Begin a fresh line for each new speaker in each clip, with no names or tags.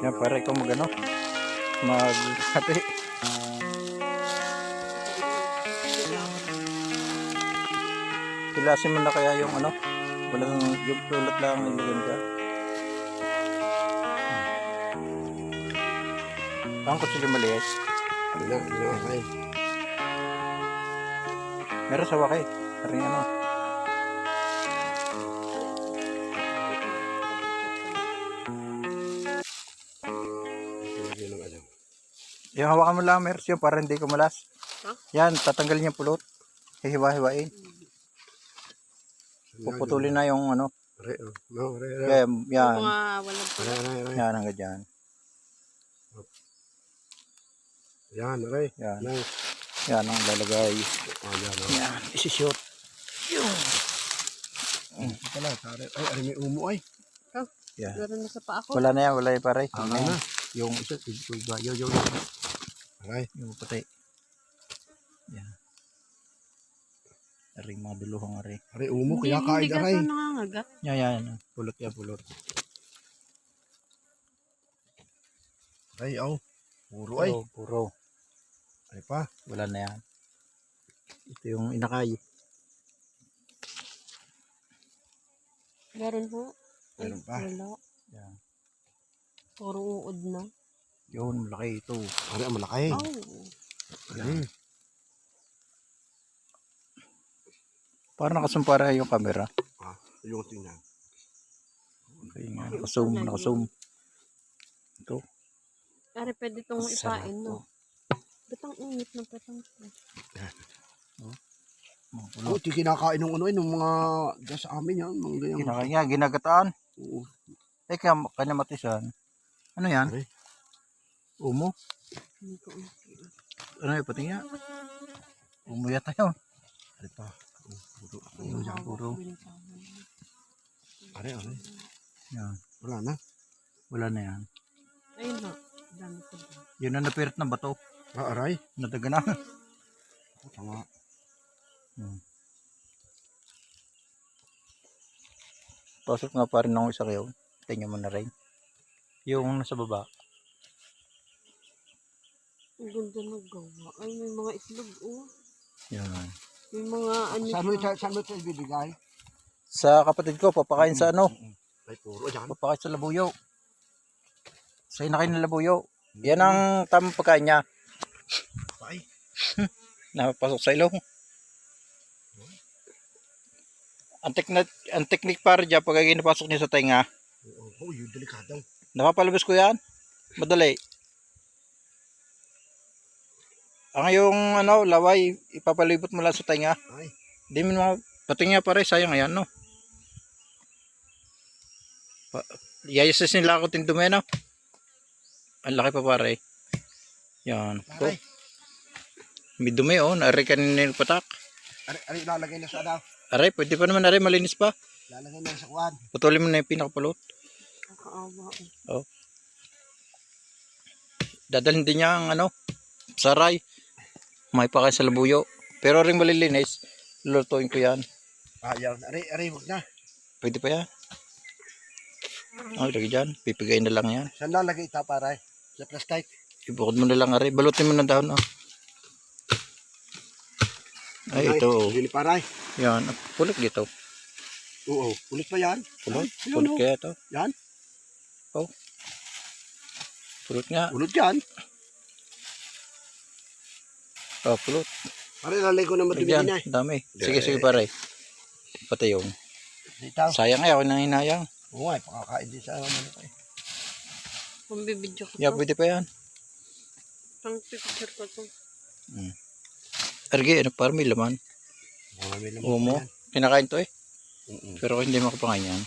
Yan pare, ikaw mag-ano? Mag-hati. Pilasin mo na kaya yung ano? Walang yung pulot lang ang ilagyan ka. Ang kutsilyo maliit.
Okay.
Meron sa wakay. Paring ano. Yung hawakan mo lang, Mercy, para hindi kumulas.
Huh?
Yan, tatanggalin yung pulot. Hihiwa-hiwain. Puputulin na yung ano. Kaya, yan.
Mga walang pula.
Yan, hanggang dyan.
Yan, aray.
Yan.
Nice.
Yan ang lalagay.
Yan,
Yan, isi-shoot. Yung.
Pala, ay, may umo ay.
Oh,
Yan.
meron na sa paa ko.
Wala na yan, wala yan pare.
Wala na.
Yung isa, yung
Aray.
yung puti. Yan. Aring mga duluhang ari.
Aray, umo. Kaya kain,
Hindi
aray.
ka nangangagat.
Yan. Pulot yan, pulot.
Aray, aw. Puro ay.
Puro.
Ay pa.
Wala na yan. Ito yung inakay.
Meron po.
Meron pa.
Wala.
Yan.
Puro uod na.
Yun, malaki ito.
Aray, ang malaki.
Oh.
Yan.
Parang nakasumpara yung camera.
Yung tingnan.
Okay nga, nakazoom. Ito.
Ari, pwede itong
Sarap
ipain,
to.
no? Ba't ang init ng petang to?
Mga
Oh,
pulot.
ito kinakain ng ano ng mga dyan sa amin yan. Mga ganyan.
Kinakain nga, ginagataan.
Oo.
Teka, kanya matisan. Ano yan?
Aray.
Umo?
Hindi ko
Ano yung pati nga? Umo yata yun.
Aray pa. Puro.
Ano dyan, puro.
Aray, aray.
Yan.
Wala na.
Wala na yan.
Ayun na. Dami ko din.
Yun ang napirit na bato.
Aray.
Nadaga na.
Tama.
Pasok nga pa rin ng isa kayo. Tingnan mo na rin. Yung nasa baba.
Ang ganda ng gawa. Ay, may mga itlog, oh.
Yan.
May mga ano
Saan mo ito ibibigay?
Sa kapatid ko, papakain sa ano?
Ay, puro dyan.
Papakain sa labuyo. Sa inakain ng labuyo. Yan ang tamang pagkain niya.
Ay.
Napasok sa ilong. Ang technique para dyan, pag ginapasok niya sa tenga,
Oo, yung delikado.
napapalabas ko yan. Madali. Ang yung ano, laway, ipapalibot mo lang sa tenga.
Ay.
Hindi mo mga patingin pare, sayang ayan, no? Yayasas nila ako tindume, no? Ang laki pa pare. Yan. So,
Aray.
may dumi, oh. Nari kanina yung patak.
Aray, lalagay na sa daw.
Aray, pwede pa naman, aray, malinis pa.
Lalagay na sa kuwan.
Putulin mo na yung pinakapulot.
nakakaawa,
Oh.
oh.
Dadalhin din niya ang ano, saray. May pa kayo sa labuyo. Pero rin malilinis, lulutuin ko yan.
Yan. Aray, huwag na.
Pwede pa yan. Lagi dyan. Pipigay na lang yan.
Saan lalagay ito para? Sa plastic?
Ibukod mo na lang, aray. Balutin mo ng dahon, oh. Ay, ito, oh.
Hindi para.
Yan. Pulot dito.
Oo. Ulit pa yan?
Pulot.
Ay,
Pulot
ano?
kaya ito.
Yan?
Oh. Pulot nga.
Ulit yan.
Oh, pulot.
Para lalagay ko na madumi
Diyan,
na.
dami. Sige, pare. Pati yung.
Dito.
Sayang ako nang hinayang.
Oo ay, pakakain din sa ano ko eh.
Kung bibidyo ko
Yeah,
to,
pwede pa yan.
pang picture ko to.
Argi, ano, parang may laman.
Marami naman
Umo.
yan.
Kinakain to eh.
Mm-mm.
Pero hindi makapangain yan.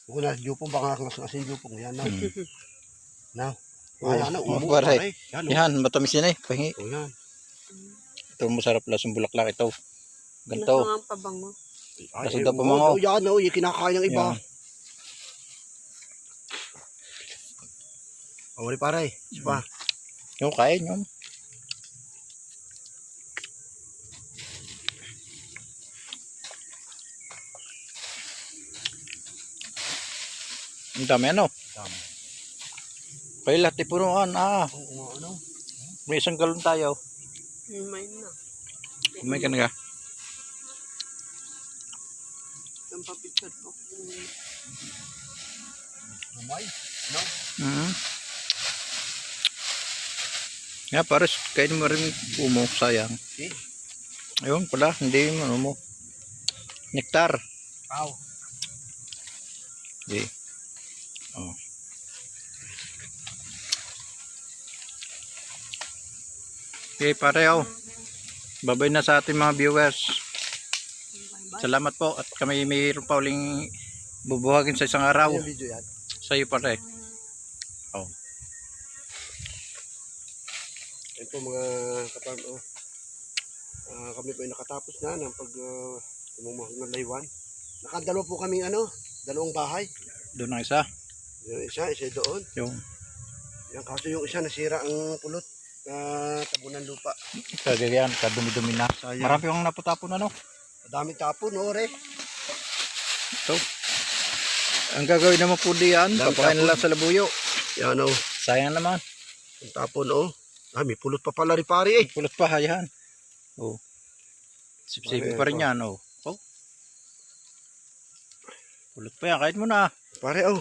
Kung na, jupong baka kasi jupong. Yan na. Now.
Oh,
Ay, ano,
oh,
umo.
pare.
Pare. Yan,
Yan, matamis yan eh. Pahingi.
oh. Yan.
Ito, masarap lasong bulaklak ito. Ganito.
Nasa nga pabango.
Ay,
Kasi daw
oo,
pamangaw.
oh, yan, oh. Yung kinakain ng iba.
Yan.
Oh, pare. Sipa.
Yung kain yun. Ang dami ano.
Tama.
Kailat, ipunuan.
Oo, ano?
May isang galon tayo.
May na.
May ka na ka.
Ang papicture po.
Umay. No?
Nga, pares, kain mo rin umo, sayang.
Eh?
Ayun pala, hindi mo ano mo. Nektar.
Aw.
Hindi. Oh. Okay, pareho. Babay na sa ating mga viewers. Salamat po at kami mayroon pa uling bubuhagin sa isang araw.
Yung video yan.
Sa iyo pare. Oh.
Yan po mga kapag kami po ay nakatapos na ng pag tumumahog ng laywan. Nakadalawa po kaming dalawang bahay.
Doon ang isa.
Yung isa doon.
Yung
Yan, kaso yung isa nasira ang pulot na tabunan lupa.
kagagayan, kadumi-dumi na.
Sayang.
Marami akong naputapon ano.
Madami tapon, ore.
Ito. Ang gagawin naman po diyan,
Dami
papakain na lang sa labuyo.
Yan o.
Sayang naman.
Ang tapon o. May pulot pa pala rin pare eh.
Pulot pa, yan. Oh. Sipsipin pa rin yan, oh. Oh. Pulot pa yan, kahit mo na.
Pare o.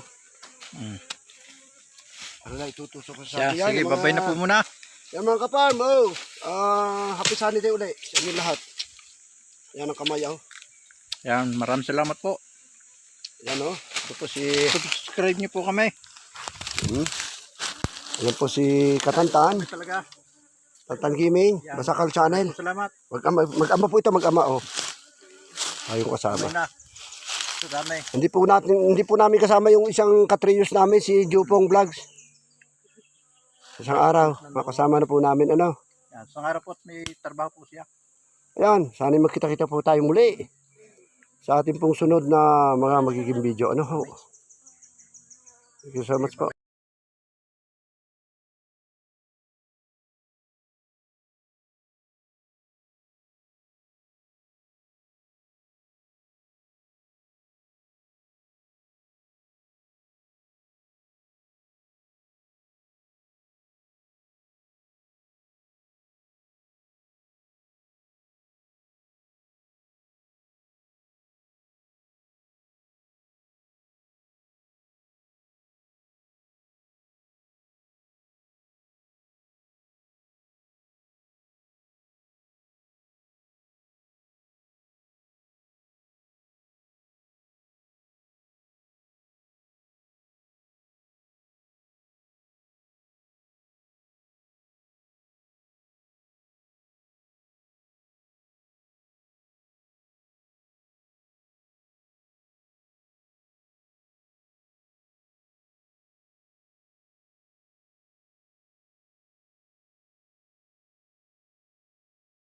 Mm.
Ano na itutusok sa
Siya,
sabi yan.
sige,
yung mga-
babay na po muna.
Yan mga kaparm, oh. Happy Sunday day ulit sa inyo lahat. Yan ang kamay, oh.
Yan, maraming salamat po.
Yan, oh.
Ito po subscribe niyo po kami.
Yan po si Katantan,
Talaga.
Tantan Gaming,
Yan.
Basakal Channel.
Salamat.
Mag-ama po ito, mag-ama, oh. Ayong kasama.
Babay na. Ito dami.
Hindi po namin kasama yung isang katriyos namin, si Jupong Vlogs. Isang araw, makasama na po namin, ano.
Yan, sa araw po may trabaho po siya.
Ayan, sana magkita-kita po tayo muli sa ating pong sunod na mga magiging video. Ano ho? Thank you so much po.